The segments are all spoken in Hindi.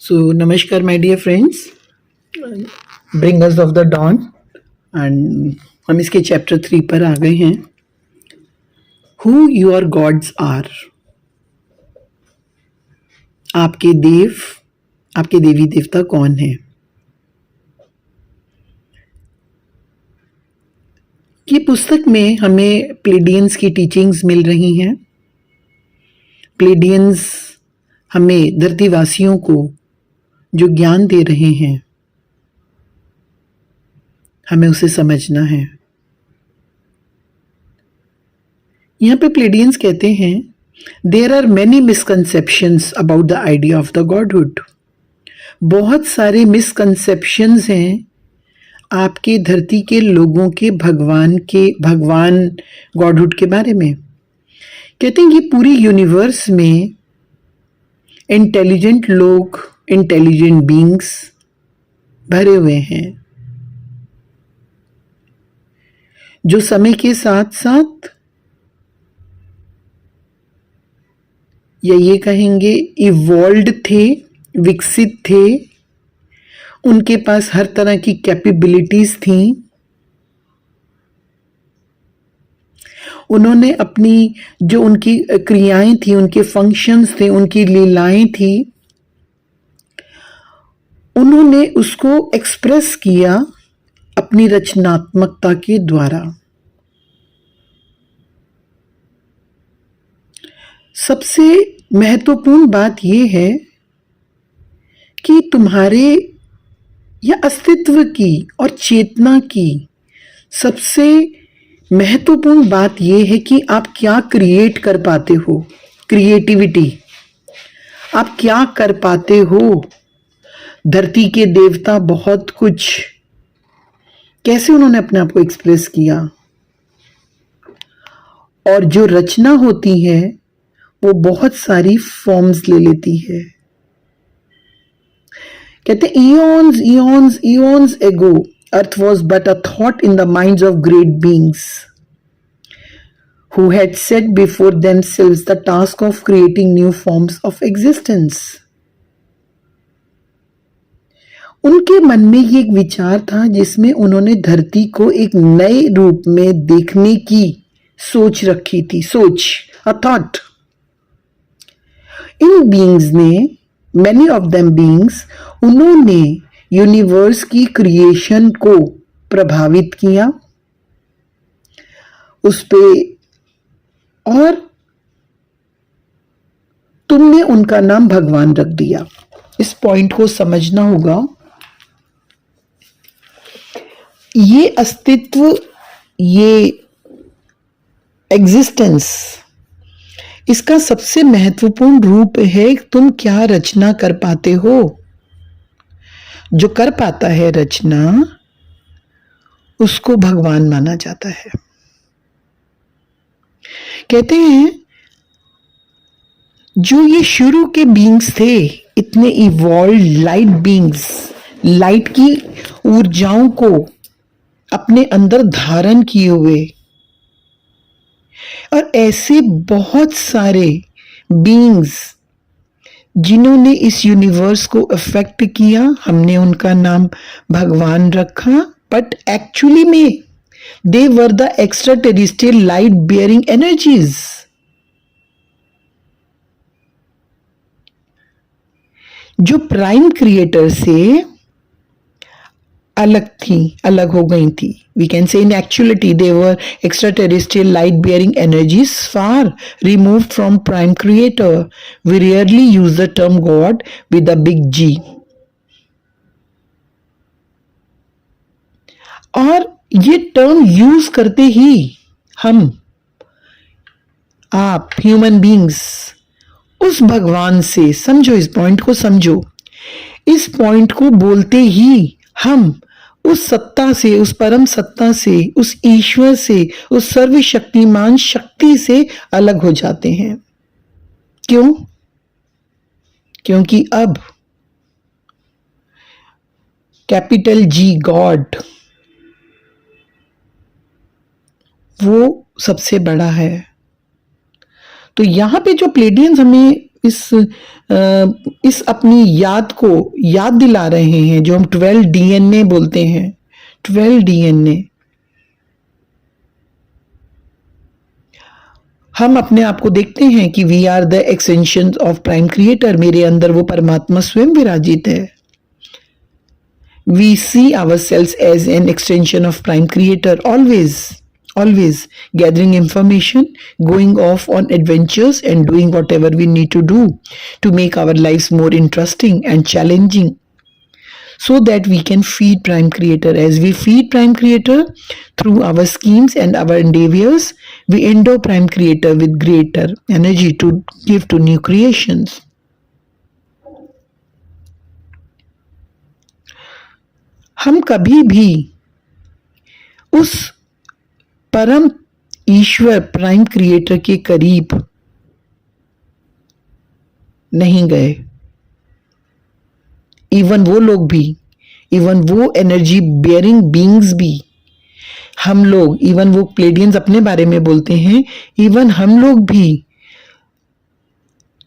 So, Namaskar, my dear friends. Bringers of the Dawn. And हम इसके चैप्टर 3 पर आ गए हैं. Who your gods are. आपके देवी देवता कौन हैं? ये पुस्तक में हमें प्लेडियंस की टीचिंग्स मिल रही हैं. प्लेडियंस हमें धरतीवासियों को जो ज्ञान दे रहे हैं, हमें उसे समझना है. यहाँ पे प्लेडियंस कहते हैं, there are many misconceptions about the idea of the godhood. बहुत सारे मिसकंसेप्शंस हैं आपके धरती के लोगों के भगवान गॉडहुड के बारे में. कहते हैं ये पूरी यूनिवर्स में इंटेलिजेंट लोग, इंटेलिजेंट बीइंग्स भरे हुए हैं, जो समय के साथ साथ, या ये कहेंगे इवॉल्व्ड थे, विकसित थे. उनके पास हर तरह की कैपेबिलिटीज थी. उन्होंने अपनी जो उनकी क्रियाएं थी, उनके फंक्शंस थे, उनकी लीलाएं थी, उन्होंने उसको एक्सप्रेस किया अपनी रचनात्मकता के द्वारा. सबसे महत्वपूर्ण बात यह है कि तुम्हारे या अस्तित्व की और चेतना की सबसे महत्वपूर्ण बात यह है कि आप क्या क्रिएट कर पाते हो. क्रिएटिविटी, आप क्या कर पाते हो. धरती के देवता बहुत कुछ, कैसे उन्होंने अपने आप को एक्सप्रेस किया. और जो रचना होती है वो बहुत सारी फॉर्म्स ले लेती है. कहते eons eons eons ago earth was but a thought in the minds of great beings who had set before themselves the task of creating new forms of existence. उनके मन में ये एक विचार था जिसमें उन्होंने धरती को एक नए रूप में देखने की सोच रखी थी. A thought. इन बीइंग्स ने, मैनी ऑफ देम बीइंग्स, उन्होंने यूनिवर्स की क्रिएशन को प्रभावित किया उस पे, और तुमने उनका नाम भगवान रख दिया. इस पॉइंट को समझना होगा. ये अस्तित्व, ये एग्जिस्टेंस, इसका सबसे महत्वपूर्ण रूप है तुम क्या रचना कर पाते हो. जो कर पाता है रचना, उसको भगवान माना जाता है. कहते हैं जो ये शुरू के बीइंग्स थे, इतने इवॉल्व लाइट बीइंग्स, लाइट की ऊर्जाओं को अपने अंदर धारण किए हुए, और ऐसे बहुत सारे बीइंग्स जिन्होंने इस यूनिवर्स को अफेक्ट किया, हमने उनका नाम भगवान रखा. बट एक्चुअली में they were the extraterrestrial light bearing energies. जो प्राइम क्रिएटर से अलग हो गई थी. We can say in actuality they were extraterrestrial light-bearing energies far removed from prime creator. We rarely use the term God with a big G. और ये टर्म यूज करते ही हम, आप ह्यूमन बीइंग्स, उस भगवान से, समझो इस पॉइंट को, समझो इस पॉइंट को बोलते ही हम उस सत्ता से, उस परम सत्ता से, उस ईश्वर से, उस सर्वशक्तिमान शक्ति से अलग हो जाते हैं. क्यों? क्योंकि अब कैपिटल जी गॉड वो सबसे बड़ा है. तो यहां पे जो प्लेडियंस हमें इस अपनी याद को याद दिला रहे हैं, जो हम 12 डीएनए बोलते हैं, 12 डीएनए। हम अपने आप को देखते हैं कि we are the extension of prime creator, मेरे अंदर वो परमात्मा स्वयं विराजित है। We see ourselves as an extension of prime creator, always gathering information, going off on adventures and doing whatever we need to do to make our lives more interesting and challenging, so that we can feed prime creator. As we feed prime creator through our schemes and our endeavors, we endow prime creator with greater energy to give to new creations. हम कभी भी उस परम ईश्वर प्राइम क्रिएटर के करीब नहीं गए। इवन वो लोग भी, इवन वो एनर्जी बियरिंग बीइंग्स भी, हम लोग, इवन वो प्लेडियंस अपने बारे में बोलते हैं, इवन हम लोग भी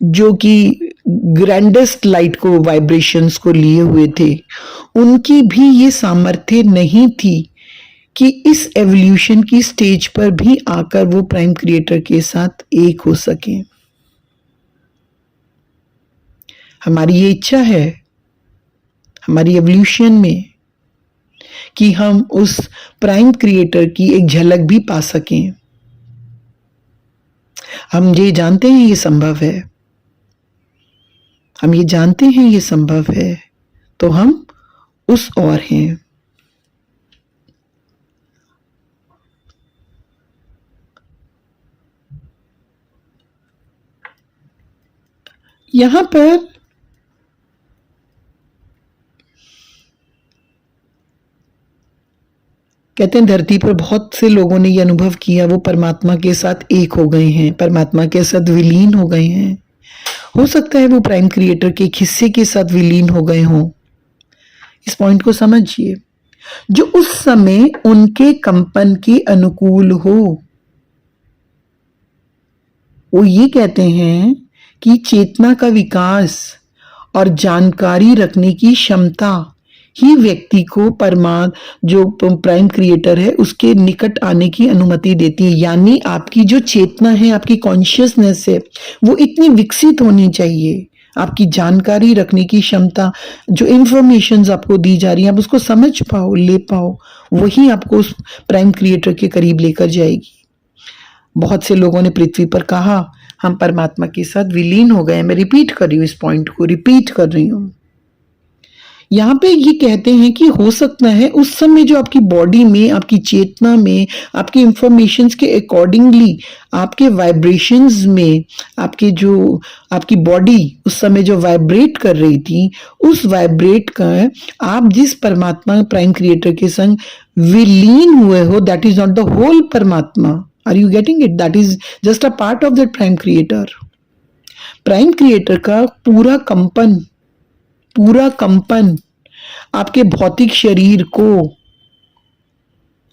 जो कि ग्रैंडेस्ट लाइट को, वाइब्रेशंस को लिए हुए थे, उनकी भी ये सामर्थ्य नहीं थी कि इस एवोल्यूशन की स्टेज पर भी आकर वो प्राइम क्रिएटर के साथ एक हो सके। हमारी ये इच्छा है हमारी एवोल्यूशन में कि हम उस प्राइम क्रिएटर की एक झलक भी पा सकें। हम ये जानते हैं ये संभव है, हम ये जानते हैं ये संभव है, तो हम उस ओर हैं। यहां पर कहते हैं धरती पर बहुत से लोगों ने यह अनुभव किया, वो परमात्मा के साथ एक हो गए हैं, परमात्मा के साथ विलीन हो गए हैं। हो सकता है वो प्राइम क्रिएटर के एक हिस्से के साथ विलीन हो गए हों। इस पॉइंट को समझिए, जो उस समय उनके कंपन के अनुकूल हो। वो ये कहते हैं कि चेतना का विकास और जानकारी रखने की क्षमता ही व्यक्ति को जो प्राइम क्रिएटर है उसके निकट आने की अनुमति देती है। यानी आपकी जो चेतना है, आपकी कॉन्शियसनेस है, वो इतनी विकसित होनी चाहिए, आपकी जानकारी रखने की क्षमता, जो इंफॉर्मेशंस आपको दी जा रही है आप उसको समझ पाओ, ले पाओ, वही आपको उस प्राइम क्रिएटर के करीब लेकर जाएगी। बहुत से लोगों ने पृथ्वी पर कहा हम परमात्मा के साथ विलीन हो गए। मैं रिपीट कर रही हूँ, इस पॉइंट को रिपीट कर रही हूँ। यहाँ पे ये कहते हैं कि हो सकता है उस समय जो आपकी बॉडी में, आपकी चेतना में, आपकी इंफॉर्मेशंस के अकॉर्डिंगली, आपके वाइब्रेशंस में, आपकी बॉडी उस समय जो वाइब्रेट कर रही थी, उस वाइब्रेट का आप जिस परमात्मा प्राइम क्रिएटर के संग विलीन हुए हो, that is not the whole परमात्मा। Are you getting it? That is just a part of that prime creator. Prime creator का पूरा कंपन आपके भौतिक शरीर को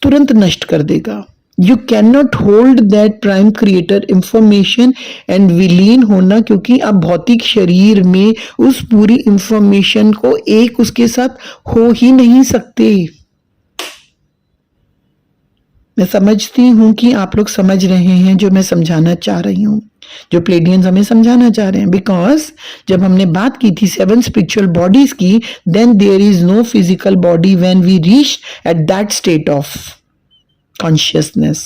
तुरंत नष्ट कर देगा। You can not hold that prime creator information and विलीन होना, क्योंकि आप भौतिक शरीर में उस पूरी इंफॉर्मेशन को एक उसके साथ हो ही नहीं सकते। मैं समझती हूं कि आप लोग समझ रहे हैं जो मैं समझाना चाह रही हूं, जो प्लेडियंस हमें समझाना चाह रहे हैं। बिकॉज जब हमने बात की थी 7 स्पिरिचुअल बॉडीज की, then there is no physical body when we reach at that state of consciousness.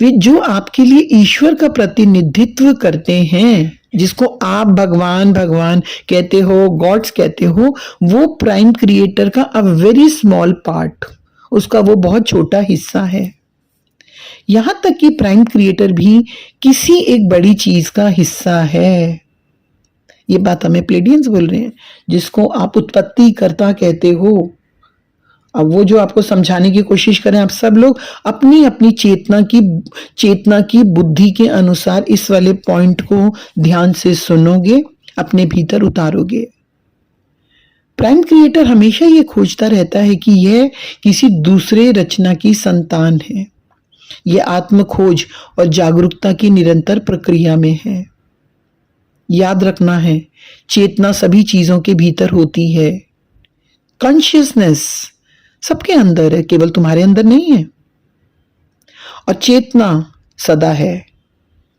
वे जो आपके लिए ईश्वर का प्रतिनिधित्व करते हैं, जिसको आप भगवान कहते हो, गॉड्स कहते हो, वो प्राइम क्रिएटर का अ वेरी स्मॉल पार्ट, उसका वो बहुत छोटा हिस्सा है। यहां तक कि प्राइम क्रिएटर भी किसी एक बड़ी चीज का हिस्सा है। ये बात हमें प्लेडियंस बोल रहे हैं, जिसको आप उत्पत्ति कर्ता कहते हो। अब वो जो आपको समझाने की कोशिश करें, आप सब लोग अपनी अपनी चेतना की बुद्धि के अनुसार इस वाले पॉइंट को ध्यान से सुनोगे, अपने भीतर उतारोगे। प्राइम क्रिएटर हमेशा ये खोजता रहता है कि यह किसी दूसरे रचना की संतान है। यह आत्म खोज और जागरूकता की निरंतर प्रक्रिया में है। याद रखना है, चेतना सभी चीजों के भीतर होती है। कॉन्शियसनेस सबके अंदर है, केवल तुम्हारे अंदर नहीं है। और चेतना सदा है।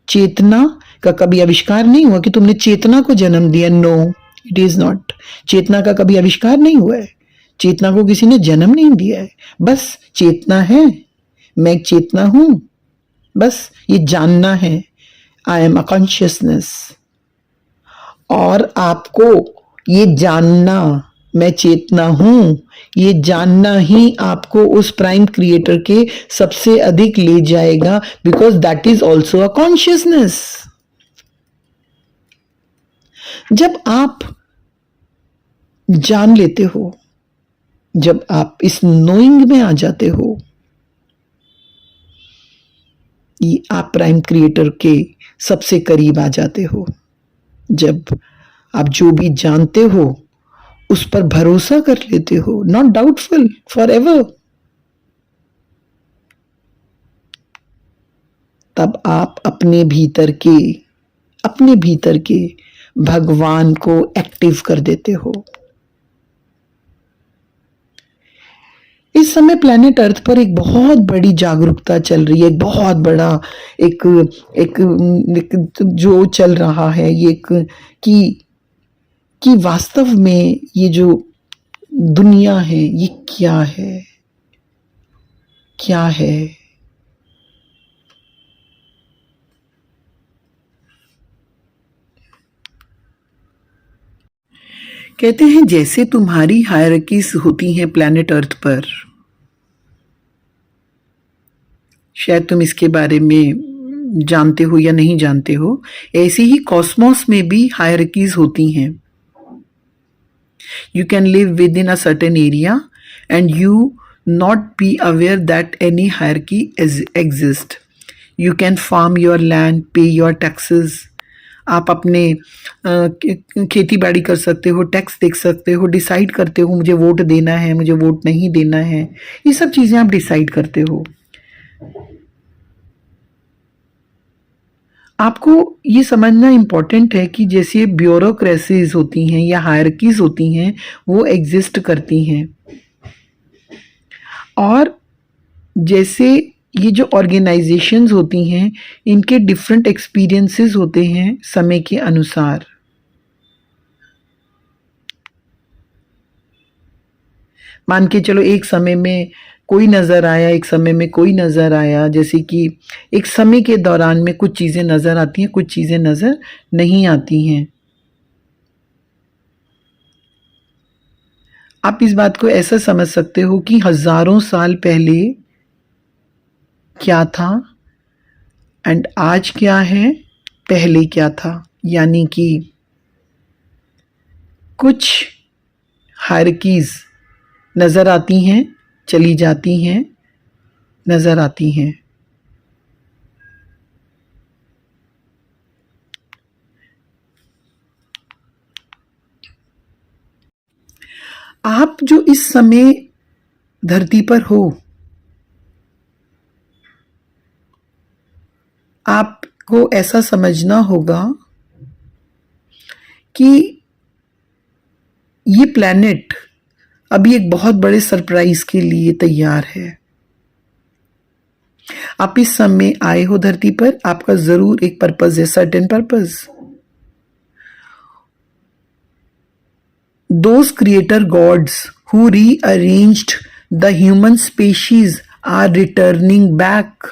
चेतना का कभी आविष्कार नहीं हुआ कि तुमने चेतना को जन्म दिया। No, it is not. चेतना का कभी आविष्कार नहीं हुआ है। चेतना को किसी ने जन्म नहीं दिया है। बस चेतना है, मैं एक चेतना हूं, बस ये जानना है। I am a consciousness. और आपको ये जानना, मैं चेतना हूं, ये जानना ही आपको उस प्राइम क्रिएटर के सबसे अधिक ले जाएगा, because that is also a consciousness. जब आप जान लेते हो, जब आप इस नोइंग में आ जाते हो, ये आप प्राइम क्रिएटर के सबसे करीब आ जाते हो। जब आप जो भी जानते हो उस पर भरोसा कर लेते हो, नॉट डाउटफुल, फॉर एवर, तब आप अपने भीतर के भगवान को एक्टिव कर देते हो। इस समय प्लैनेट अर्थ पर एक बहुत बड़ी जागरूकता चल रही है, एक बहुत बड़ा एक एक, एक जो चल रहा है ये कि वास्तव में ये जो दुनिया है ये क्या है, क्या है। कहते हैं जैसे तुम्हारी हायरार्कीज होती हैं प्लैनेट अर्थ पर, शायद तुम इसके बारे में जानते हो या नहीं जानते हो, ऐसे ही कॉस्मोस में भी हायरार्कीज होती हैं। You can live within a certain area and you not be aware that any hierarchy exists. You can farm your land, pay your taxes. आप अपने खेती बाड़ी कर सकते हो, टैक्स देख सकते हो, डिसाइड करते हो मुझे वोट देना है, मुझे वोट नहीं देना है, ये सब चीज़ें आप डिसाइड करते हो। आपको ये समझना इम्पॉर्टेंट है कि जैसे ब्यूरोक्रेसीज होती हैं या हायरार्कीज होती हैं वो एग्जिस्ट करती हैं, और जैसे ये जो ऑर्गेनाइजेशंस होती हैं इनके डिफरेंट एक्सपीरियंसेस होते हैं समय के अनुसार। मान के चलो एक समय में कोई नज़र आया, एक समय में कोई नज़र आया, जैसे कि एक समय के दौरान में कुछ चीज़ें नज़र आती हैं, कुछ चीज़ें नज़र नहीं आती हैं। आप इस बात को ऐसा समझ सकते हो कि हजारों साल पहले क्या था एंड आज क्या है, पहले क्या था। यानी कि कुछ हायरार्कीज नज़र आती हैं, चली जाती हैं, नज़र आती हैं। आप जो इस समय धरती पर हो, आपको ऐसा समझना होगा कि ये प्लैनेट अभी एक बहुत बड़े सरप्राइज के लिए तैयार है। आप इस समय आए हो धरती पर, आपका जरूर एक पर्पस है, certain purpose. Those creator gods who rearranged the human species are returning back.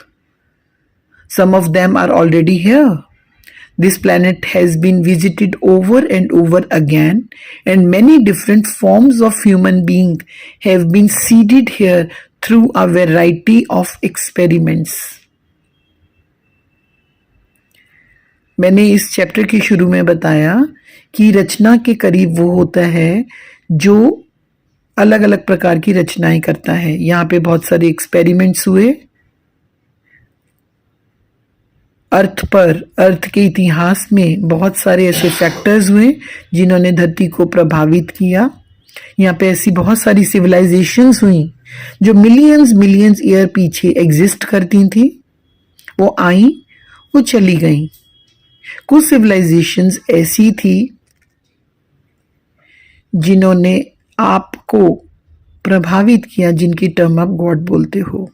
Some of them are already here. This planet has been visited over and over again, and many different forms of human being have been seeded here through a variety of experiments. मैंने इस चैप्टर के शुरू में बताया कि रचना के करीब वो होता है जो अलग अलग प्रकार की रचनाएं करता है। यहाँ पे बहुत सारे एक्सपेरिमेंट्स हुए अर्थ पर, अर्थ के इतिहास में बहुत सारे ऐसे फैक्टर्स हुए जिन्होंने धरती को प्रभावित किया। यहाँ पे ऐसी बहुत सारी सिविलाइजेशंस हुई जो मिलियंस ईयर पीछे एग्जिस्ट करती थी, वो आई, वो चली गई। कुछ सिविलाइजेशंस ऐसी थी जिन्होंने आपको प्रभावित किया, जिनकी टर्म आप गॉड बोलते हो,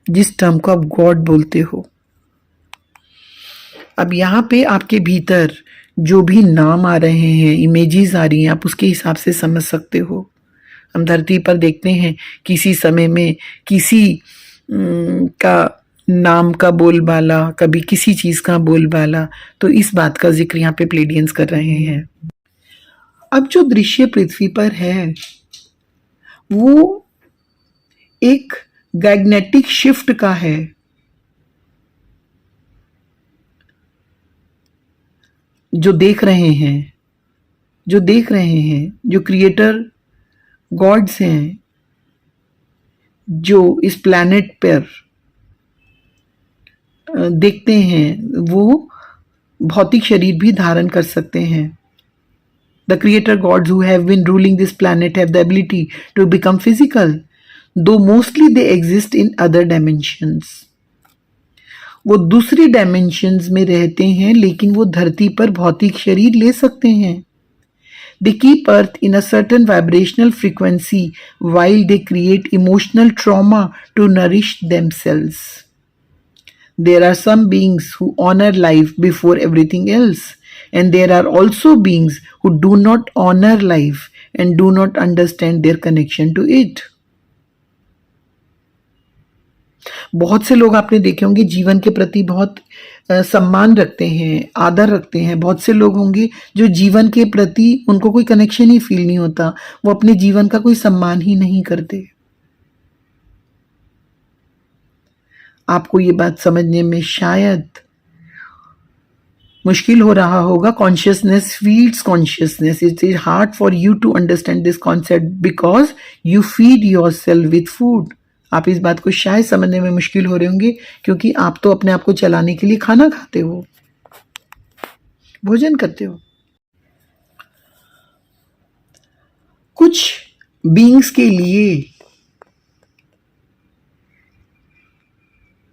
जिस टर्म को आप गॉड बोलते हो। अब यहाँ पे आपके भीतर जो भी नाम आ रहे हैं, इमेजेस आ रही हैं, आप उसके हिसाब से समझ सकते हो। हम धरती पर देखते हैं किसी समय में किसी का नाम का बोलबाला, कभी किसी चीज का बोलबाला, तो इस बात का जिक्र यहाँ पे प्लेडियंस कर रहे हैं। अब जो दृश्य पृथ्वी पर है वो एक गैग्नेटिक शिफ्ट का है। जो देख रहे हैं, जो क्रिएटर गॉड्स हैं, जो इस प्लैनेट पर देखते हैं, वो भौतिक शरीर भी धारण कर सकते हैं। The creator gods who have been ruling this planet have the ability to become physical, though mostly they exist in other dimensions. वो दूसरी डायमेंशंस में रहते हैं, लेकिन वो धरती पर भौतिक शरीर ले सकते हैं। They keep Earth in a certain vibrational frequency while they create emotional trauma to nourish themselves. There are some beings who honor life before everything else, and there are also beings who do not honor life and do not understand their connection to it. बहुत से लोग आपने देखे होंगे जीवन के प्रति बहुत सम्मान रखते हैं, आदर रखते हैं। बहुत से लोग होंगे जो जीवन के प्रति उनको कोई कनेक्शन ही फील नहीं होता, वो अपने जीवन का कोई सम्मान ही नहीं करते। आपको ये बात समझने में शायद मुश्किल हो रहा होगा। Consciousness feeds consciousness. It is hard for you to understand this concept because you feed yourself with food. आप इस बात को शायद समझने में मुश्किल हो रहे होंगे क्योंकि आप तो अपने आप को चलाने के लिए खाना खाते हो, भोजन करते हो। कुछ बीइंग्स के लिए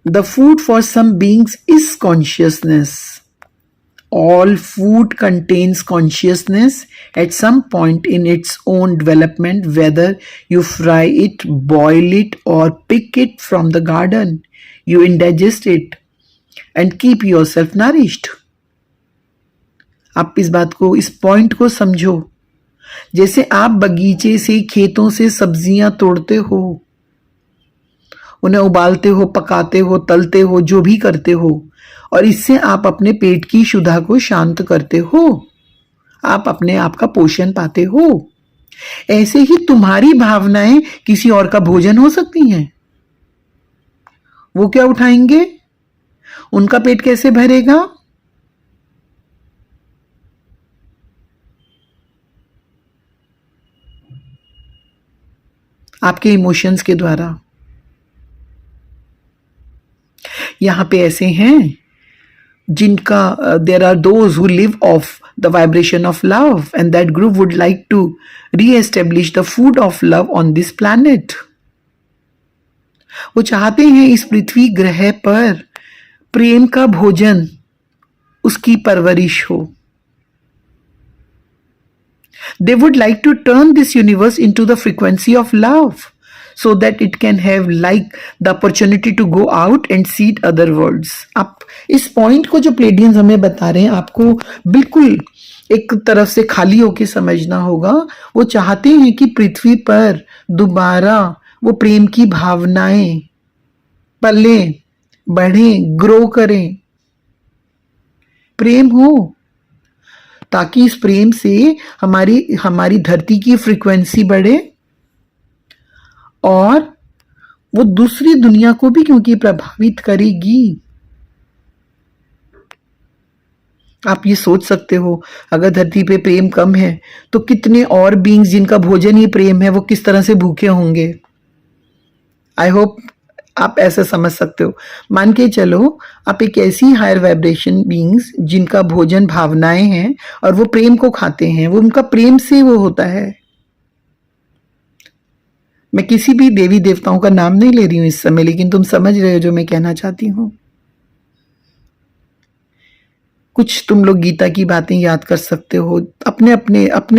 the food for some beings is consciousness. All food contains consciousness at some point in its own development, whether you fry it, boil it, or pick it from the garden. You indigest it and keep yourself nourished. आप इस बात को, इस पॉइंट को समझो। जैसे आप बगीचे से, खेतों से सब्जियां तोड़ते हो, उन्हें उबालते हो, पकाते हो, तलते हो, जो भी करते हो, और इससे आप अपने पेट की क्षुधा को शांत करते हो, आप अपने आप का पोषण पाते हो। ऐसे ही तुम्हारी भावनाएं किसी और का भोजन हो सकती हैं। वो क्या उठाएंगे? उनका पेट कैसे भरेगा? आपके इमोशंस के द्वारा। यहां पे ऐसे हैं जिनका there are those who live off the vibration of love and that group would like to reestablish the food of love on this planet. वो चाहते हैं इस पृथ्वी ग्रह पर प्रेम का भोजन, उसकी परवरिश हो। They would like to turn this universe into the frequency of love so that it can have like the opportunity to go out and seed other worlds. आप इस पॉइंट को जो प्लेडियंस हमें बता रहे हैं, आपको बिल्कुल एक तरफ से खाली होके समझना होगा। वो चाहते हैं कि पृथ्वी पर दोबारा वो प्रेम की भावनाएं पले, बढ़ें, ग्रो करें, प्रेम हो, ताकि इस प्रेम से हमारी धरती की फ्रीक्वेंसी बढ़े और वो दूसरी दुनिया को भी क्योंकि प्रभावित करेगी। आप ये सोच सकते हो, अगर धरती पे प्रेम कम है तो कितने और बीइंग्स जिनका भोजन ही प्रेम है, वो किस तरह से भूखे होंगे। आई होप आप ऐसा समझ सकते हो। मान के चलो आप एक ऐसी हायर वाइब्रेशन बीइंग्स जिनका भोजन भावनाएं हैं और वो प्रेम को खाते हैं, वो उनका प्रेम से वो होता है। मैं किसी भी देवी देवताओं का नाम नहीं ले रही हूं इस समय, लेकिन तुम समझ रहे हो जो मैं कहना चाहती हूं। कुछ तुम लोग गीता की बातें याद कर सकते हो, अपने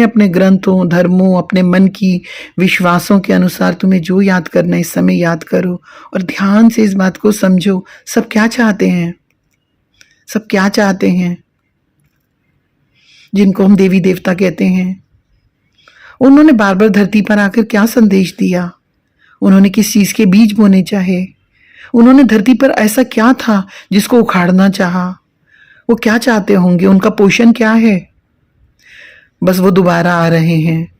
अपने ग्रंथों, धर्मों, अपने मन की विश्वासों के अनुसार तुम्हें जो याद करना है इस समय याद करो और ध्यान से इस बात को समझो। सब क्या चाहते हैं? सब क्या चाहते हैं? जिनको हम देवी देवता कहते हैं, उन्होंने बार बार धरती पर आकर क्या संदेश दिया? उन्होंने किस चीज के बीज बोने चाहे? उन्होंने धरती पर ऐसा क्या था जिसको उखाड़ना चाहा? वो क्या चाहते होंगे? उनका पोषण क्या है? बस वो दोबारा आ रहे हैं,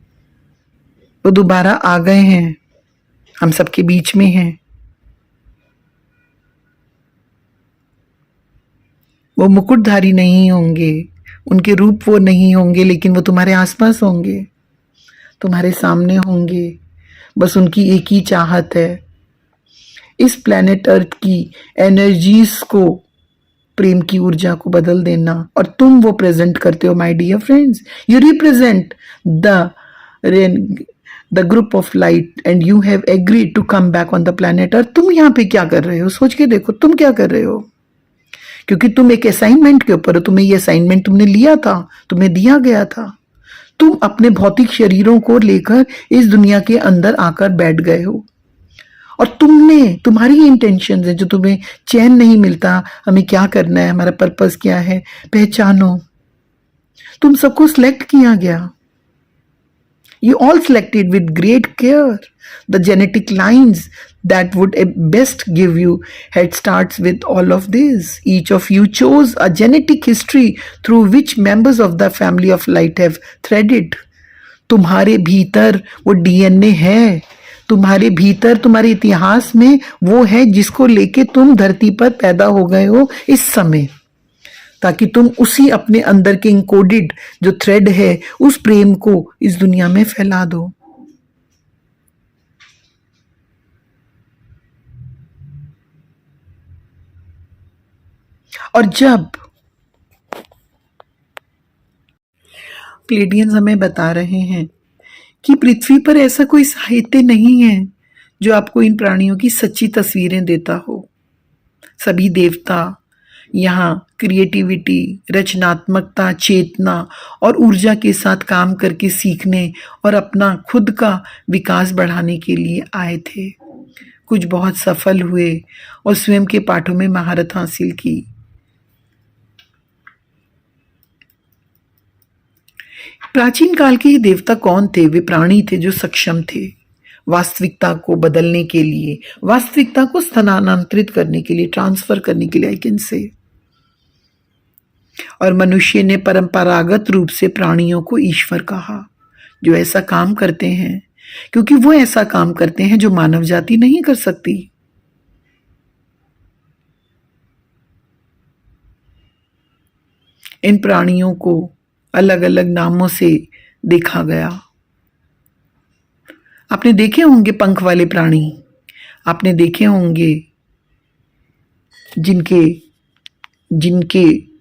वो दोबारा आ गए हैं, हम सबके बीच में हैं। वो मुकुटधारी नहीं होंगे, उनके रूप वो नहीं होंगे, लेकिन वो तुम्हारे आसपास होंगे, तुम्हारे सामने होंगे। बस उनकी एक ही चाहत है, इस प्लेनेट अर्थ की एनर्जीज को, प्रेम की ऊर्जा को बदल देना। और तुम वो प्रेजेंट करते हो my dear friends. You represent the group of light and you have agreed to come back on the planet Earth. तुम यहाँ पे क्या कर रहे हो? सोच के देखो तुम क्या कर रहे हो, क्योंकि तुम एक असाइनमेंट के ऊपर हो। तुम्हें ये असाइनमेंट तुमने लिया था, तुम्हें दिया गया था। तुम अपने भौतिक शरीरों को लेकर इस दुनिया के अंदर आकर बैठ गए हो और तुम्हारी ही इंटेंशन है, जो तुम्हें चैन नहीं मिलता, हमें क्या करना है, हमारा पर्पस क्या है, पहचानो। तुम सबको सिलेक्ट किया गया। You all selected with great care the genetic lines that would best give you head starts with all of this. Each of you chose a genetic history through which members of the family of light have threaded. तुम्हारे भीतर वो डीएनए है, तुम्हारे भीतर, तुम्हारे इतिहास में वो है जिसको लेके तुम धरती पर पैदा हो गए हो इस समय, ताकि तुम उसी अपने अंदर के इंकोडेड जो थ्रेड है उस प्रेम को इस दुनिया में फैला दो। और जब प्लेडियंस हमें बता रहे हैं कि पृथ्वी पर ऐसा कोई साहित्य नहीं है जो आपको इन प्राणियों की सच्ची तस्वीरें देता हो। सभी देवता यहाँ क्रिएटिविटी, रचनात्मकता, चेतना और ऊर्जा के साथ काम करके सीखने और अपना खुद का विकास बढ़ाने के लिए आए थे। कुछ बहुत सफल हुए और स्वयं के पाठों में महारत हासिल की। प्राचीन काल के ये देवता कौन थे? वे प्राणी थे जो सक्षम थे वास्तविकता को बदलने के लिए, वास्तविकता को स्थानांतरित करने के लिए, ट्रांसफर करने के लिए, आई कैन से। और मनुष्य ने परंपरागत रूप से प्राणियों को ईश्वर कहा, जो ऐसा काम करते हैं, क्योंकि वो ऐसा काम करते हैं जो मानव जाति नहीं कर सकती। इन प्राणियों को अलग अलग नामों से देखा गया। आपने देखे होंगे पंख वाले प्राणी, आपने देखे होंगे जिनके जिनके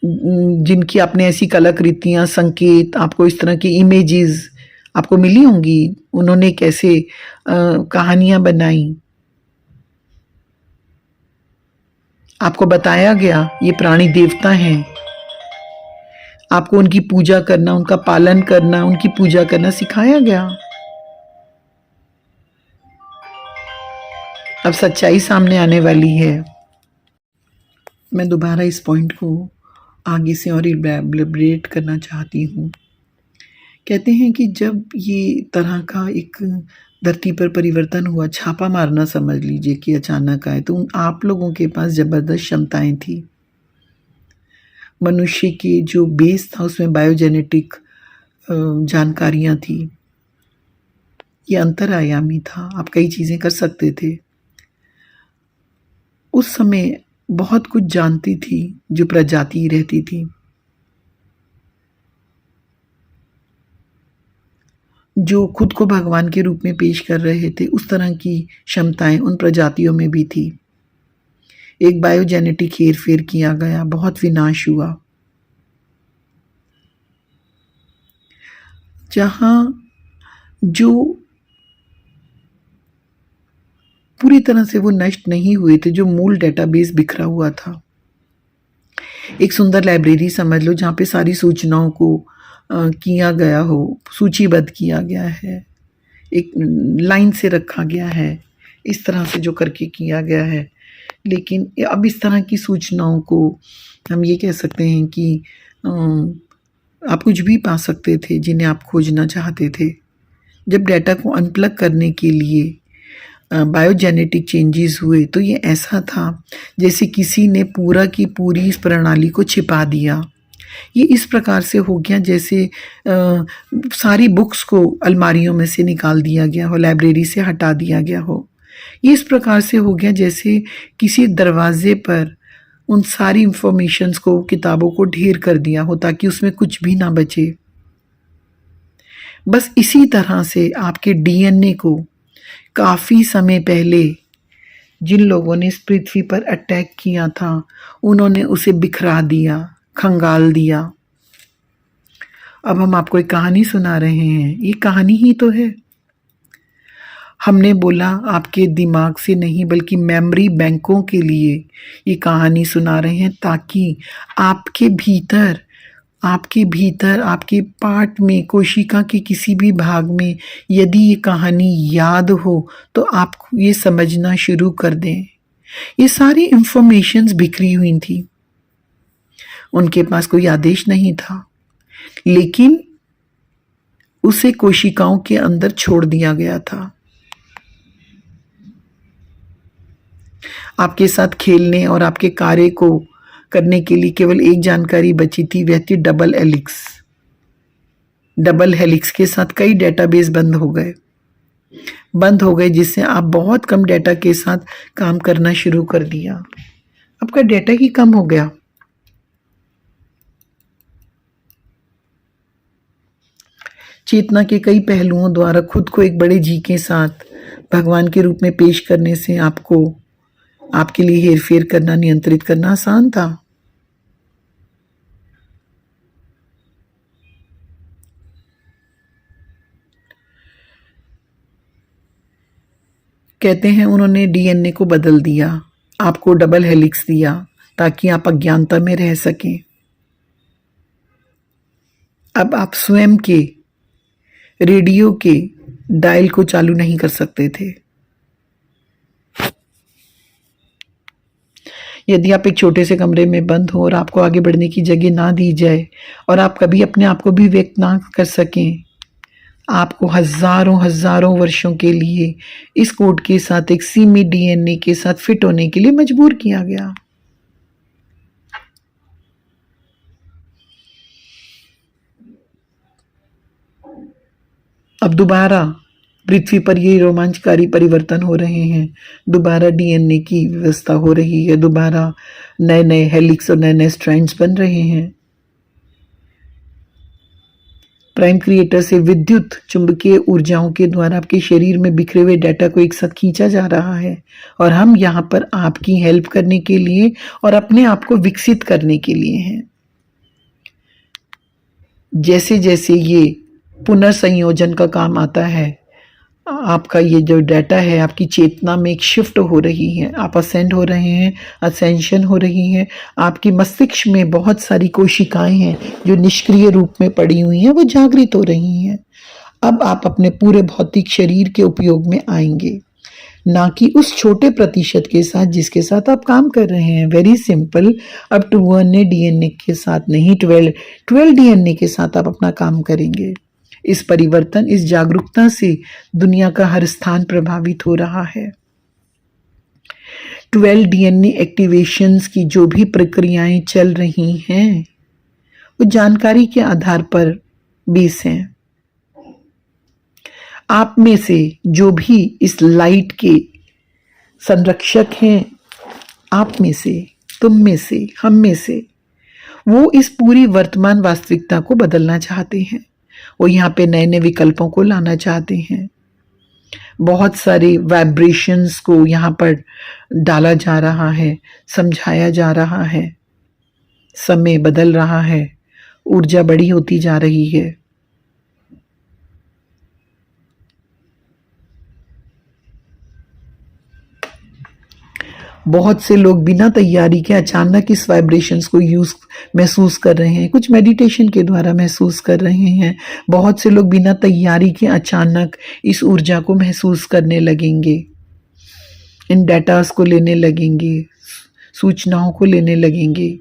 जिनकी आपने ऐसी कलाकृतियां, संकेत, आपको इस तरह की इमेजेस आपको मिली होंगी। उन्होंने कैसे कहानियां बनाई, आपको बताया गया ये प्राणी देवता हैं। आपको उनकी पूजा करना, उनका पालन करना, उनकी पूजा करना सिखाया गया। अब सच्चाई सामने आने वाली है। मैं दोबारा इस पॉइंट को आगे से और इलैबोरेट करना चाहती हूँ। कहते हैं कि जब ये तरह का एक धरती पर परिवर्तन हुआ, छापा मारना समझ लीजिए कि अचानक आए, तो आप लोगों के पास ज़बरदस्त क्षमताएं थी। मनुष्य के जो बेस था उसमें बायोजेनेटिक जानकारियां थी। ये अंतरआयामी था, आप कई चीज़ें कर सकते थे। उस समय बहुत कुछ जानती थी जो प्रजाति रहती थी। जो खुद को भगवान के रूप में पेश कर रहे थे, उस तरह की क्षमताएं उन प्रजातियों में भी थी। एक बायोजेनेटिक हेरफेर किया गया, बहुत विनाश हुआ। जहां जो पूरी तरह से वो नष्ट नहीं हुए थे, जो मूल डेटाबेस बिखरा हुआ था, एक सुंदर लाइब्रेरी समझ लो जहाँ पे सारी सूचनाओं को किया गया हो, सूचीबद्ध किया गया है, एक लाइन से रखा गया है, इस तरह से जो करके किया गया है। लेकिन अब इस तरह की सूचनाओं को हम ये कह सकते हैं कि आप कुछ भी पा सकते थे जिन्हें आप खोजना चाहते थे। जब डेटा को अनप्लग करने के लिए बायोजेनेटिक चेंजेस हुए तो ये ऐसा था जैसे किसी ने पूरा की पूरी इस प्रणाली को छिपा दिया। ये इस प्रकार से हो गया जैसे सारी बुक्स को अलमारियों में से निकाल दिया गया हो, लाइब्रेरी से हटा दिया गया हो। ये इस प्रकार से हो गया जैसे किसी दरवाजे पर उन सारी इंफॉर्मेशंस को, किताबों को ढेर कर दिया हो ताकि उसमें कुछ भी ना बचे। बस इसी तरह से आपके डीएनए को काफ़ी समय पहले जिन लोगों ने इस पृथ्वी पर अटैक किया था उन्होंने उसे बिखरा दिया, खंगाल दिया। अब हम आपको एक कहानी सुना रहे हैं। ये कहानी ही तो है। हमने बोला आपके दिमाग से नहीं बल्कि मेमोरी बैंकों के लिए ये कहानी सुना रहे हैं ताकि आपके भीतर आपके पार्ट में, कोशिका के किसी भी भाग में यदि ये कहानी याद हो तो आप ये समझना शुरू कर दें। ये सारी इंफॉर्मेशंस बिखरी हुई थी, उनके पास कोई आदेश नहीं था, लेकिन उसे कोशिकाओं के अंदर छोड़ दिया गया था। आपके साथ खेलने और आपके कार्य को करने के लिए केवल एक जानकारी बची थी, वह थी डबल हेलिक्स। डबल हेलिक्स के साथ कई डेटाबेस बंद हो गए जिससे आप बहुत कम डेटा के साथ काम करना शुरू कर दिया। आपका डेटा ही कम हो गया। चेतना के कई पहलुओं द्वारा खुद को एक बड़े जी के साथ भगवान के रूप में पेश करने से आपके लिए हेरफेर करना, नियंत्रित करना आसान था। कहते हैं उन्होंने डीएनए को बदल दिया, आपको डबल हेलिक्स दिया ताकि आप अज्ञानता में रह सकें। अब आप स्वयं के रेडियो के डायल को चालू नहीं कर सकते थे। यदि आप एक छोटे से कमरे में बंद हो और आपको आगे बढ़ने की जगह ना दी जाए और आप कभी अपने आप को भी व्यक्त ना कर सकें, आपको हजारों हजारों वर्षों के लिए इस कोड के साथ एक सीमित डीएनए के साथ फिट होने के लिए मजबूर किया गया। अब दोबारा पृथ्वी पर ये रोमांचकारी परिवर्तन हो रहे हैं। दोबारा डीएनए की व्यवस्था हो रही है, दोबारा नए नए हेलिक्स और नए नए स्ट्रैंड्स बन रहे हैं। प्राइम क्रिएटर से विद्युत चुंबकीय ऊर्जाओं के द्वारा आपके शरीर में बिखरे हुए डाटा को एक साथ खींचा जा रहा है और हम यहाँ पर आपकी हेल्प करने के लिए और अपने आप को विकसित करने के लिए हैं। जैसे जैसे ये पुनर्संयोजन का काम आता है, आपका ये जो डाटा है आपकी चेतना में एक शिफ्ट हो रही है, आप असेंड हो रहे हैं, असेंशन हो रही है। आपकी मस्तिष्क में बहुत सारी कोशिकाएं हैं जो निष्क्रिय रूप में पड़ी हुई हैं, वो जागृत हो रही हैं। अब आप अपने पूरे भौतिक शरीर के उपयोग में आएंगे, ना कि उस छोटे प्रतिशत के साथ जिसके साथ आप काम कर रहे हैं। Very simple. अब 2 डीएनए के साथ नहीं, 12 डीएनए के साथ आप अपना काम करेंगे। इस परिवर्तन, इस जागरूकता से दुनिया का हर स्थान प्रभावित हो रहा है। 12 डीएनए एक्टिवेशंस की जो भी प्रक्रियाएं चल रही हैं वो जानकारी के आधार पर बेस हैं। आप में से जो भी इस लाइट के संरक्षक हैं, आप में से, तुम में से, हम में से, वो इस पूरी वर्तमान वास्तविकता को बदलना चाहते हैं। वो यहाँ पे नए नए विकल्पों को लाना चाहते हैं। बहुत सारे वाइब्रेशंस को यहाँ पर डाला जा रहा है, समझाया जा रहा है। समय बदल रहा है, ऊर्जा बड़ी होती जा रही है। बहुत से लोग बिना तैयारी के अचानक इस वाइब्रेशंस को महसूस कर रहे हैं, कुछ मेडिटेशन के द्वारा महसूस कर रहे हैं। बहुत से लोग बिना तैयारी के अचानक इस ऊर्जा को महसूस करने लगेंगे, इन डेटास को लेने लगेंगे, सूचनाओं को लेने लगेंगे।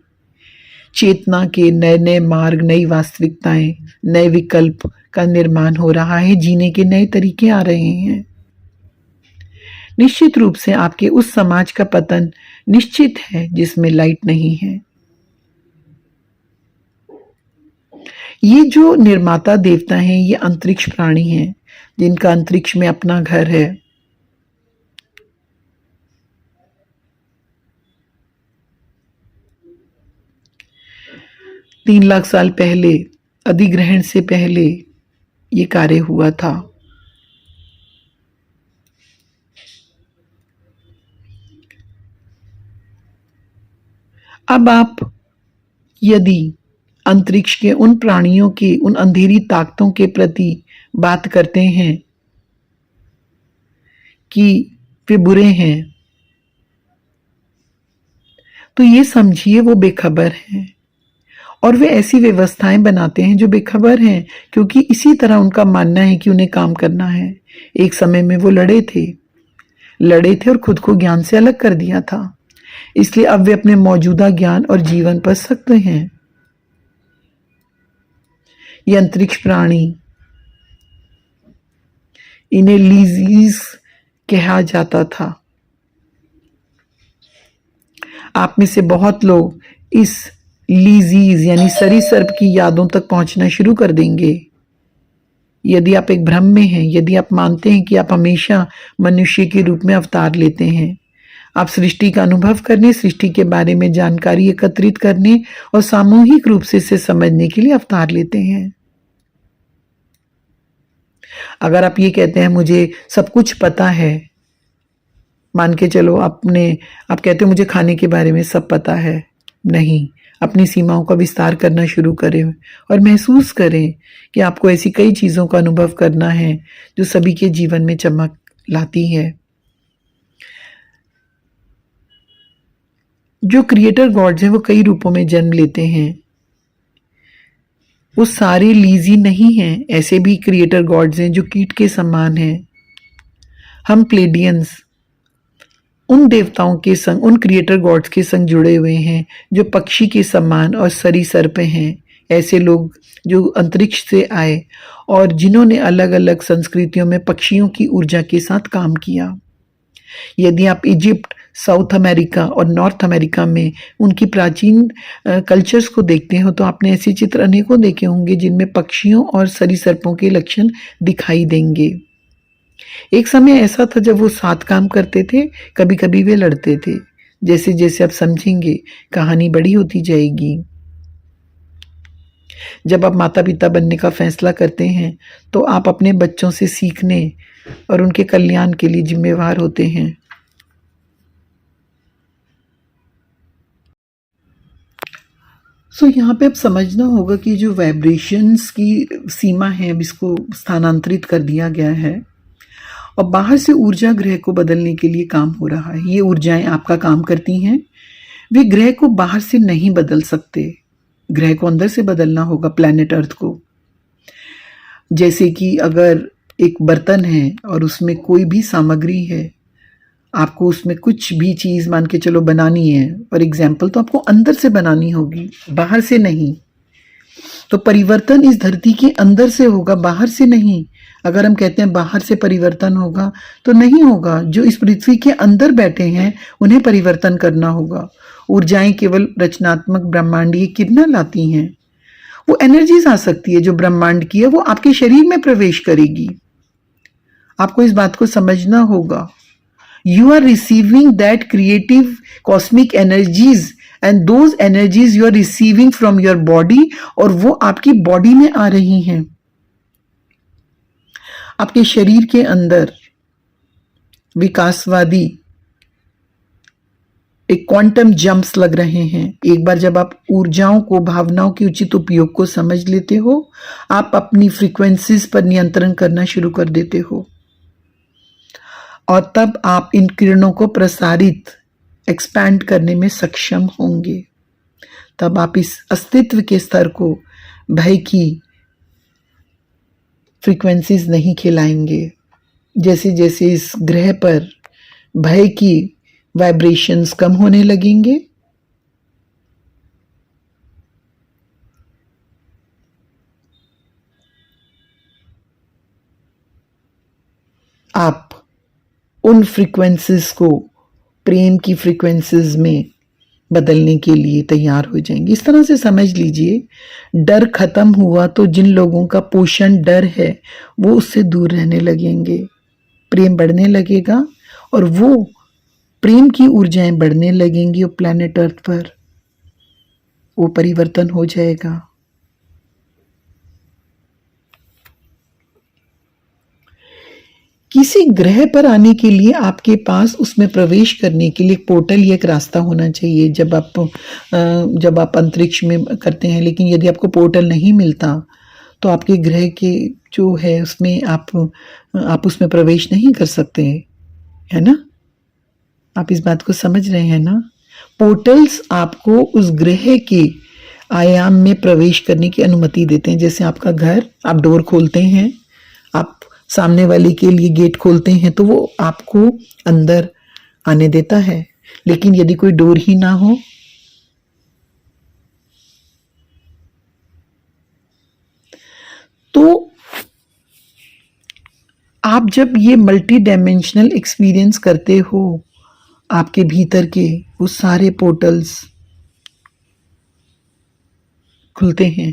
चेतना के नए नए मार्ग, नई वास्तविकताएं, नए विकल्प का निर्माण हो रहा है, जीने के नए तरीके आ रहे हैं। निश्चित रूप से आपके उस समाज का पतन निश्चित है जिसमें लाइट नहीं है। ये जो निर्माता देवता हैं, ये अंतरिक्ष प्राणी हैं जिनका अंतरिक्ष में अपना घर है। तीन लाख साल पहले, अधिग्रहण से पहले ये कार्य हुआ था। अब आप यदि अंतरिक्ष के उन प्राणियों के, उन अंधेरी ताकतों के प्रति बात करते हैं कि वे बुरे हैं, तो ये समझिए वो बेखबर हैं और वे ऐसी व्यवस्थाएं बनाते हैं जो बेखबर हैं, क्योंकि इसी तरह उनका मानना है कि उन्हें काम करना है। एक समय में वो लड़े थे और खुद को ज्ञान से अलग कर दिया था, इसलिए अब वे अपने मौजूदा ज्ञान और जीवन पर सख्त हैं। ये अंतरिक्ष प्राणी, इन्हें लीजीज कहा जाता था। आप में से बहुत लोग इस लीजीज यानी सरीसर्प की यादों तक पहुंचना शुरू कर देंगे यदि आप एक भ्रम में हैं, यदि आप मानते हैं कि आप हमेशा मनुष्य के रूप में अवतार लेते हैं। आप सृष्टि का अनुभव करने, सृष्टि के बारे में जानकारी एकत्रित करने और सामूहिक रूप से इसे समझने के लिए अवतार लेते हैं। अगर आप ये कहते हैं मुझे सब कुछ पता है, मान के चलो आप कहते हो मुझे खाने के बारे में सब पता है, नहीं, अपनी सीमाओं का विस्तार करना शुरू करें और महसूस करें कि आपको ऐसी कई चीज़ों का अनुभव करना है जो सभी के जीवन में चमक लाती है। जो क्रिएटर गॉड्स हैं वो कई रूपों में जन्म लेते हैं, वो सारे लीजी नहीं हैं। ऐसे भी क्रिएटर गॉड्स हैं जो कीट के समान हैं। हम प्लेडियंस उन देवताओं के संग, उन क्रिएटर गॉड्स के संग जुड़े हुए हैं जो पक्षी के समान और सरीसर्प हैं। ऐसे लोग जो अंतरिक्ष से आए और जिन्होंने अलग अलग संस्कृतियों में पक्षियों की ऊर्जा के साथ काम किया। यदि आप इजिप्ट, साउथ अमेरिका और नॉर्थ अमेरिका में उनकी प्राचीन कल्चर्स को देखते हो तो आपने ऐसे चित्र अनेकों देखे होंगे जिनमें पक्षियों और सरीसर्पों के लक्षण दिखाई देंगे। एक समय ऐसा था जब वो साथ काम करते थे, कभी कभी वे लड़ते थे। जैसे जैसे आप समझेंगे कहानी बड़ी होती जाएगी। जब आप माता पिता बनने का फैसला करते हैं तो आप अपने बच्चों से सीखने और उनके कल्याण के लिए जिम्मेवार होते हैं। यहाँ पे अब समझना होगा कि जो वाइब्रेशंस की सीमा है अब इसको स्थानांतरित कर दिया गया है और बाहर से ऊर्जा ग्रह को बदलने के लिए काम हो रहा है। ये ऊर्जाएं आपका काम करती हैं, वे ग्रह को बाहर से नहीं बदल सकते, ग्रह को अंदर से बदलना होगा, प्लैनेट अर्थ को। जैसे कि अगर एक बर्तन है और उसमें कोई भी सामग्री है, आपको उसमें कुछ भी चीज मान के चलो बनानी है फॉर एग्जाम्पल, तो आपको अंदर से बनानी होगी, बाहर से नहीं। तो परिवर्तन इस धरती के अंदर से होगा, बाहर से नहीं। अगर हम कहते हैं बाहर से परिवर्तन होगा तो नहीं होगा। जो इस पृथ्वी के अंदर बैठे हैं उन्हें परिवर्तन करना होगा। ऊर्जाएं केवल रचनात्मक ब्रह्मांडीय किरणें लाती हैं। वो एनर्जीज आ सकती है जो ब्रह्मांड की है, वो आपके शरीर में प्रवेश करेगी। आपको इस बात को समझना होगा। You are receiving that creative cosmic energies and those energies you are receiving from your body और वो आपकी बॉडी में आ रही हैं। आपके शरीर के अंदर विकासवादी एक क्वांटम जंप्स लग रहे हैं। एक बार जब आप ऊर्जाओं को, भावनाओं के उचित उपयोग को समझ लेते हो, आप अपनी फ्रीक्वेंसीज पर नियंत्रण करना शुरू कर देते हो और तब आप इन किरणों को प्रसारित एक्सपैंड करने में सक्षम होंगे। तब आप इस अस्तित्व के स्तर को भय की फ्रीक्वेंसीज नहीं खिलाएंगे। जैसे जैसे इस ग्रह पर भय की वाइब्रेशंस कम होने लगेंगे, आप उन फ्रीक्वेंसीज को प्रेम की फ्रीक्वेंसीज में बदलने के लिए तैयार हो जाएंगे। इस तरह से समझ लीजिए, डर खत्म हुआ तो जिन लोगों का पोषण डर है वो उससे दूर रहने लगेंगे, प्रेम बढ़ने लगेगा और वो प्रेम की ऊर्जाएं बढ़ने लगेंगी और प्लैनेट अर्थ पर वो परिवर्तन हो जाएगा। किसी ग्रह पर आने के लिए आपके पास उसमें प्रवेश करने के लिए एक पोर्टल या एक रास्ता होना चाहिए जब आप अंतरिक्ष में करते हैं। लेकिन यदि आपको पोर्टल नहीं मिलता तो आपके ग्रह के जो है उसमें आप उसमें प्रवेश नहीं कर सकते, है ना? आप इस बात को समझ रहे हैं ना? पोर्टल्स आपको उस ग्रह के आयाम में प्रवेश करने की अनुमति देते हैं। जैसे आपका घर, आप डोर खोलते हैं, आप सामने वाले के लिए गेट खोलते हैं तो वो आपको अंदर आने देता है। लेकिन यदि कोई डोर ही ना हो तो आप जब ये मल्टी डायमेंशनल एक्सपीरियंस करते हो, आपके भीतर के वो सारे पोर्टल्स खुलते हैं।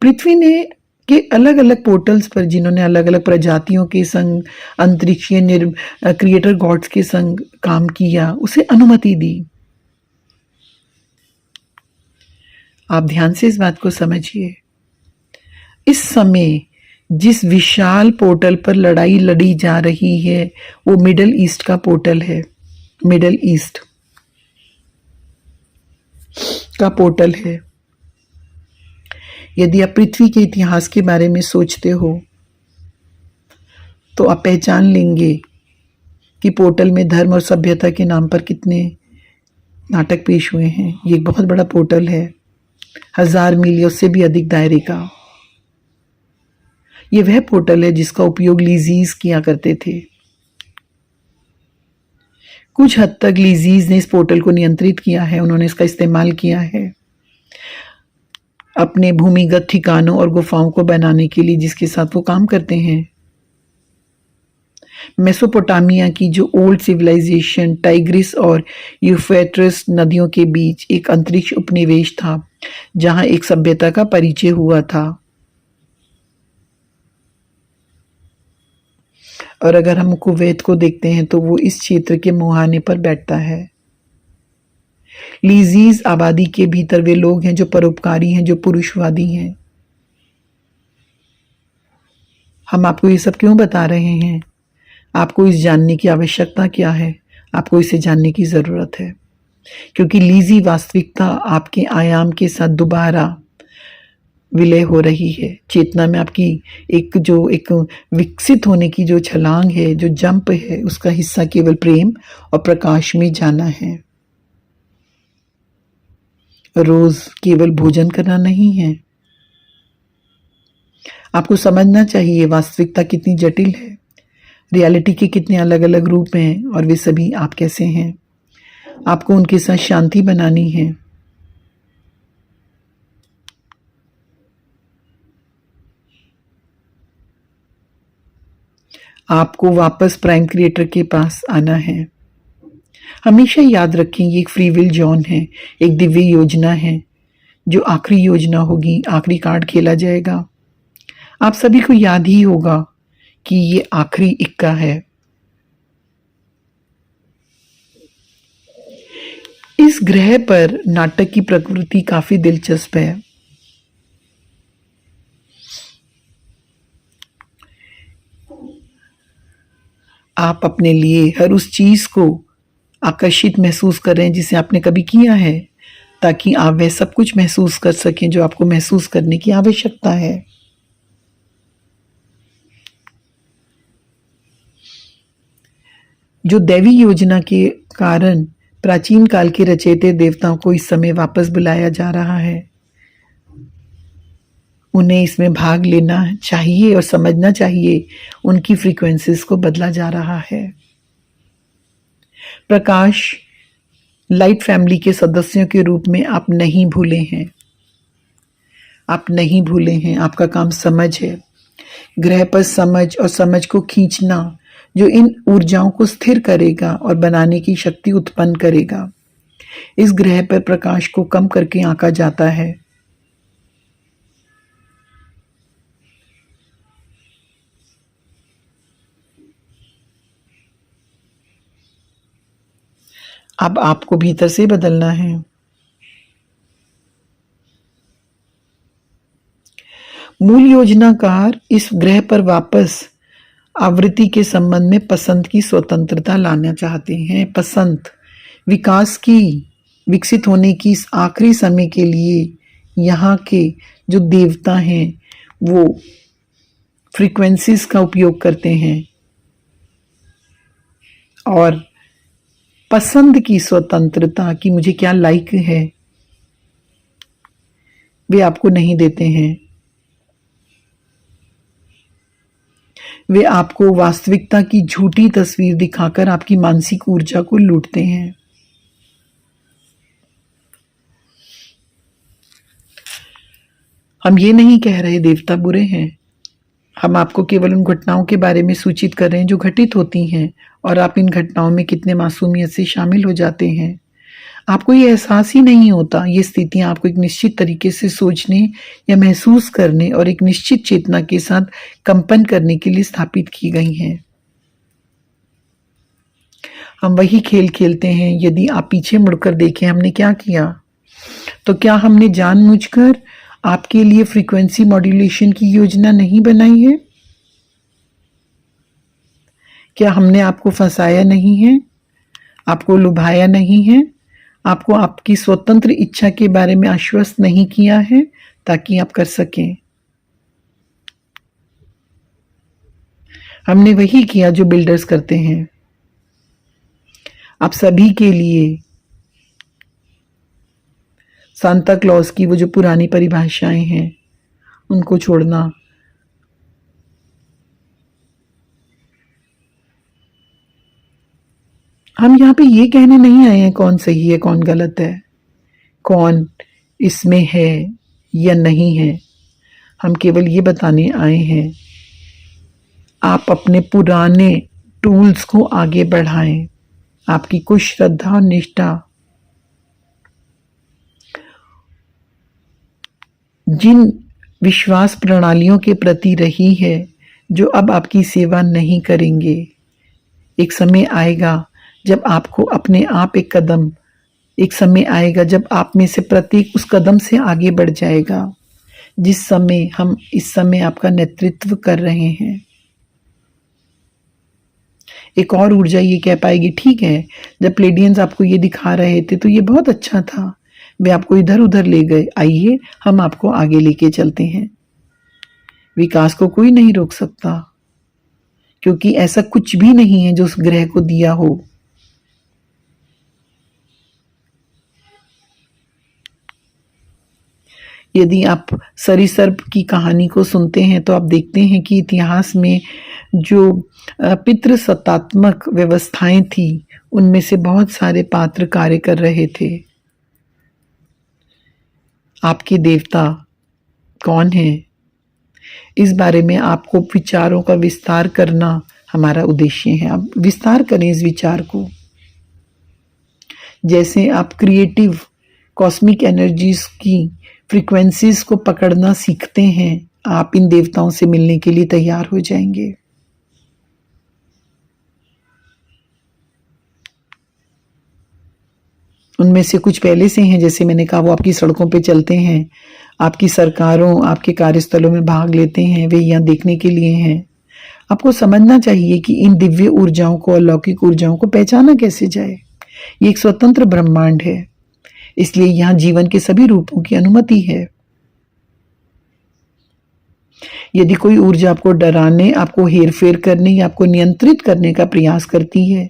पृथ्वी ने के अलग अलग पोर्टल्स पर जिन्होंने अलग अलग प्रजातियों के संग, अंतरिक्षीय क्रिएटर गॉड्स के संग काम किया, उसे अनुमति दी। आप ध्यान से इस बात को समझिए। इस समय जिस विशाल पोर्टल पर लड़ाई लड़ी जा रही है वो मिडल ईस्ट का पोर्टल है। मिडल ईस्ट का पोर्टल है। यदि आप पृथ्वी के इतिहास के बारे में सोचते हो तो आप पहचान लेंगे कि पोर्टल में धर्म और सभ्यता के नाम पर कितने नाटक पेश हुए हैं। ये एक बहुत बड़ा पोर्टल है, 1000 मील या उससे भी अधिक दायरे का। ये वह पोर्टल है जिसका उपयोग लीजीज किया करते थे। कुछ हद तक लीजीज ने इस पोर्टल को नियंत्रित किया है, उन्होंने इसका इस्तेमाल किया है अपने भूमिगत ठिकानों और गुफाओं को बनाने के लिए, जिसके साथ वो काम करते हैं। मेसोपोटामिया की जो ओल्ड सिविलाइजेशन टाइग्रिस और यूफ्रेटिस नदियों के बीच एक अंतरिक्ष उपनिवेश था जहां एक सभ्यता का परिचय हुआ था। और अगर हम कुवैत को देखते हैं तो वो इस क्षेत्र के मुहाने पर बैठता है। लीजीज आबादी के भीतर वे लोग हैं जो परोपकारी हैं, जो पुरुषवादी हैं। हम आपको ये सब क्यों बता रहे हैं? आपको इस जानने की आवश्यकता क्या है? आपको इसे जानने की जरूरत है, क्योंकि लीजी वास्तविकता आपके आयाम के साथ दोबारा विलय हो रही है। चेतना में आपकी एक विकसित होने की जो छलांग है, जो जंप है, उसका हिस्सा केवल प्रेम और प्रकाश में जाना है। रोज केवल भोजन करना नहीं है। आपको समझना चाहिए वास्तविकता कितनी जटिल है, रियलिटी के कितने अलग अलग रूप हैं और वे सभी आप कैसे हैं। आपको उनके साथ शांति बनानी है। आपको वापस प्राइम क्रिएटर के पास आना है। हमेशा याद रखें ये एक फ्री विल जोन है, एक दिव्य योजना है जो आखिरी योजना होगी। आखिरी कार्ड खेला जाएगा। आप सभी को याद ही होगा कि ये आखिरी इक्का है। इस ग्रह पर नाटक की प्रकृति काफी दिलचस्प है। आप अपने लिए हर उस चीज को आकर्षित महसूस कर रहे हैं जिसे आपने कभी किया है, ताकि आप वह सब कुछ महसूस कर सकें जो आपको महसूस करने की आवश्यकता है। जो दैवी योजना के कारण प्राचीन काल के रचयिता देवताओं को इस समय वापस बुलाया जा रहा है। उन्हें इसमें भाग लेना चाहिए और समझना चाहिए उनकी फ्रीक्वेंसीज को बदला जा रहा है। प्रकाश लाइट फैमिली के सदस्यों के रूप में आप नहीं भूले हैं, आप नहीं भूले हैं। आपका काम समझ है, ग्रह पर समझ और समझ को खींचना, जो इन ऊर्जाओं को स्थिर करेगा और बनाने की शक्ति उत्पन्न करेगा। इस ग्रह पर प्रकाश को कम करके आंका जाता है। अब आपको भीतर से बदलना है। मूल योजनाकार इस ग्रह पर वापस आवृत्ति के संबंध में पसंद की स्वतंत्रता लाना चाहते हैं। पसंद विकास की, विकसित होने की इस आखिरी समय के लिए यहाँ के जो देवता हैं वो फ्रीक्वेंसीज का उपयोग करते हैं और पसंद की स्वतंत्रता कि मुझे क्या लाइक है वे आपको नहीं देते हैं। वे आपको वास्तविकता की झूठी तस्वीर दिखाकर आपकी मानसिक ऊर्जा को लूटते हैं। हम ये नहीं कह रहे देवता बुरे हैं, हम आपको केवल उन घटनाओं के बारे में सूचित कर रहे हैं जो घटित होती हैं और आप इन घटनाओं में कितने मासूमियत से शामिल हो जाते हैं। आपको ये एहसास ही नहीं होता। ये स्थितियां आपको एक निश्चित तरीके से सोचने या महसूस करने और एक निश्चित चेतना के साथ कंपन करने के लिए स्थापित की गई हैं। हम वही खेल खेलते हैं। यदि आप पीछे मुड़कर देखें हमने क्या किया, तो क्या हमने जानबूझकर आपके लिए फ्रीक्वेंसी मॉड्यूलेशन की योजना नहीं बनाई है? क्या हमने आपको फंसाया नहीं है, आपको लुभाया नहीं है, आपको आपकी स्वतंत्र इच्छा के बारे में आश्वस्त नहीं किया है ताकि आप कर सकें? हमने वही किया जो बिल्डर्स करते हैं। आप सभी के लिए सांता क्लॉज की वो जो पुरानी परिभाषाएं हैं उनको छोड़ना, हम यहाँ पे ये कहने नहीं आए हैं कौन सही है कौन गलत है, कौन इसमें है या नहीं है। हम केवल ये बताने आए हैं आप अपने पुराने टूल्स को आगे बढ़ाएं। आपकी कुछ श्रद्धा और निष्ठा जिन विश्वास प्रणालियों के प्रति रही है जो अब आपकी सेवा नहीं करेंगे, एक समय आएगा जब आपको अपने आप एक समय आएगा जब आप में से प्रत्येक उस कदम से आगे बढ़ जाएगा जिस समय हम इस समय आपका नेतृत्व कर रहे हैं। एक और ऊर्जा ये कह पाएगी ठीक है, जब प्लेडियंस आपको ये दिखा रहे थे तो ये बहुत अच्छा था, वे आपको इधर उधर ले गए, आइए हम आपको आगे लेके चलते हैं। विकास को कोई नहीं रोक सकता क्योंकि ऐसा कुछ भी नहीं है जो उस ग्रह को दिया हो। यदि आप सरीसर्प की कहानी को सुनते हैं तो आप देखते हैं कि इतिहास में जो पितृसत्तात्मक व्यवस्थाएं थी उनमें से बहुत सारे पात्र कार्य कर रहे थे। आपके देवता कौन हैं, इस बारे में आपको विचारों का विस्तार करना हमारा उद्देश्य है। आप विस्तार करें इस विचार को। जैसे आप क्रिएटिव कॉस्मिक एनर्जीज की फ्रीक्वेंसीज को पकड़ना सीखते हैं, आप इन देवताओं से मिलने के लिए तैयार हो जाएंगे। उनमें से कुछ पहले से हैं, जैसे मैंने कहा वो आपकी सड़कों पे चलते हैं, आपकी सरकारों आपके कार्यस्थलों में भाग लेते हैं, वे यहाँ देखने के लिए हैं। आपको समझना चाहिए कि इन दिव्य ऊर्जाओं को, अलौकिक ऊर्जाओं को पहचाना कैसे जाए। ये एक स्वतंत्र ब्रह्मांड है, इसलिए यहाँ जीवन के सभी रूपों की अनुमति है। यदि कोई ऊर्जा आपको डराने, आपको हेरफेर करने या आपको नियंत्रित करने का प्रयास करती है,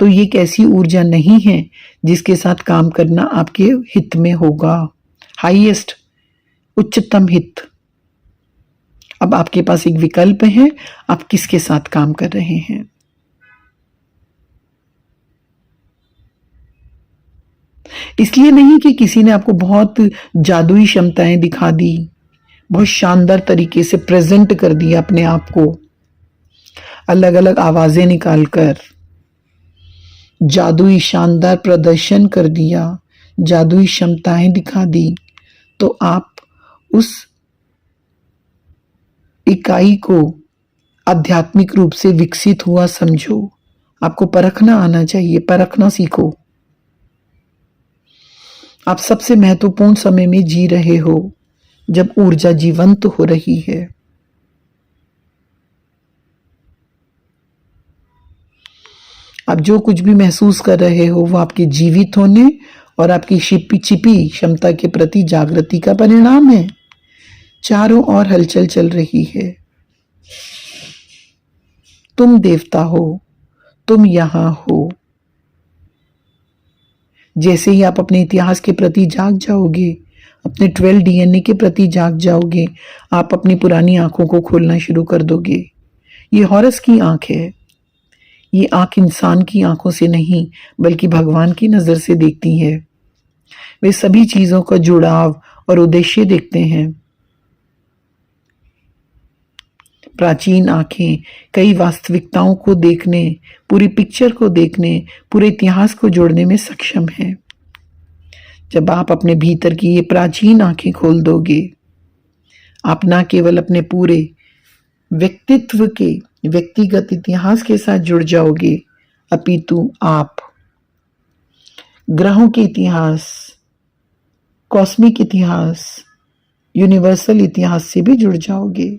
तो ये एक ऐसी ऊर्जा नहीं है जिसके साथ काम करना आपके हित में होगा। हाईएस्ट, उच्चतम हित। अब आपके पास एक विकल्प है, आप किसके साथ काम कर रहे हैं। इसलिए नहीं कि किसी ने आपको बहुत जादुई क्षमताएं दिखा दी, बहुत शानदार तरीके से प्रेजेंट कर दिया अपने आप को, अलग अलग आवाजें निकालकर जादुई शानदार प्रदर्शन कर दिया, जादुई क्षमताएं दिखा दी, तो आप उस इकाई को आध्यात्मिक रूप से विकसित हुआ समझो। आपको परखना आना चाहिए, परखना सीखो। आप सबसे महत्वपूर्ण समय में जी रहे हो जब ऊर्जा जीवंत हो रही है। आप जो कुछ भी महसूस कर रहे हो वो आपके जीवित होने और आपकी छिपी छिपी क्षमता के प्रति जागृति का परिणाम है। चारों ओर हलचल चल रही है। तुम देवता हो, तुम यहां हो। जैसे ही आप अपने इतिहास के प्रति जाग जाओगे, अपने 12 डीएनए के प्रति जाग जाओगे, आप अपनी पुरानी आंखों को खोलना शुरू कर दोगे। ये हॉरस की आंख है। ये आंख इंसान की आंखों से नहीं बल्कि भगवान की नजर से देखती है। वे सभी चीजों का जुड़ाव और उद्देश्य देखते हैं। प्राचीन आंखें कई वास्तविकताओं को देखने, पूरी पिक्चर को देखने, पूरे इतिहास को जोड़ने में सक्षम हैं। जब आप अपने भीतर की ये प्राचीन आंखें खोल दोगे, आप ना केवल अपने पूरे व्यक्तित्व के व्यक्तिगत इतिहास के साथ जुड़ जाओगे, अपितु आप ग्रहों के इतिहास, कॉस्मिक इतिहास, यूनिवर्सल इतिहास से भी जुड़ जाओगे।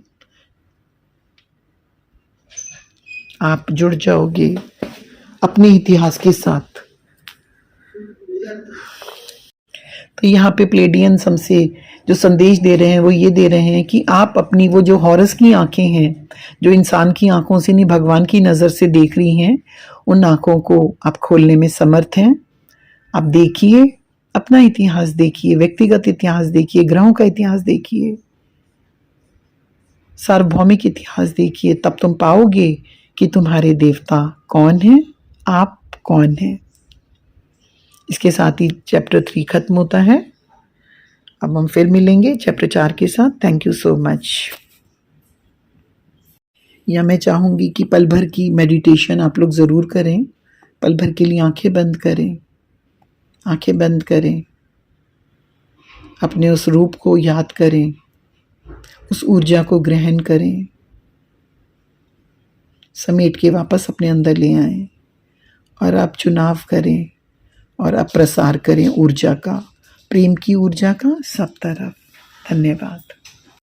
आप जुड़ जाओगे अपने इतिहास के साथ। तो यहाँ पे प्लेडियंस हमसे जो संदेश दे रहे हैं वो ये दे रहे हैं कि आप अपनी वो जो हॉरस की आंखें हैं, जो इंसान की आंखों से नहीं भगवान की नज़र से देख रही हैं, उन आंखों को आप खोलने में समर्थ हैं। आप देखिए, अपना इतिहास देखिए, व्यक्तिगत इतिहास देखिए, ग्रहों का इतिहास देखिए, सार्वभौमिक इतिहास देखिए। तब तुम पाओगे कि तुम्हारे देवता कौन हैं, आप कौन हैं। इसके साथ ही चैप्टर 3 खत्म होता है। अब हम फिर मिलेंगे चैप्टर 4 के साथ। Thank you so much. या मैं चाहूँगी कि पल भर की मेडिटेशन आप लोग ज़रूर करें। पल भर के लिए आंखें बंद करें, आंखें बंद करें, अपने उस रूप को याद करें, उस ऊर्जा को ग्रहण करें, समेट के वापस अपने अंदर ले आएं और आप चुनाव करें और आप प्रसार करें ऊर्जा का, प्रेम की ऊर्जा का सब तरफ। धन्यवाद।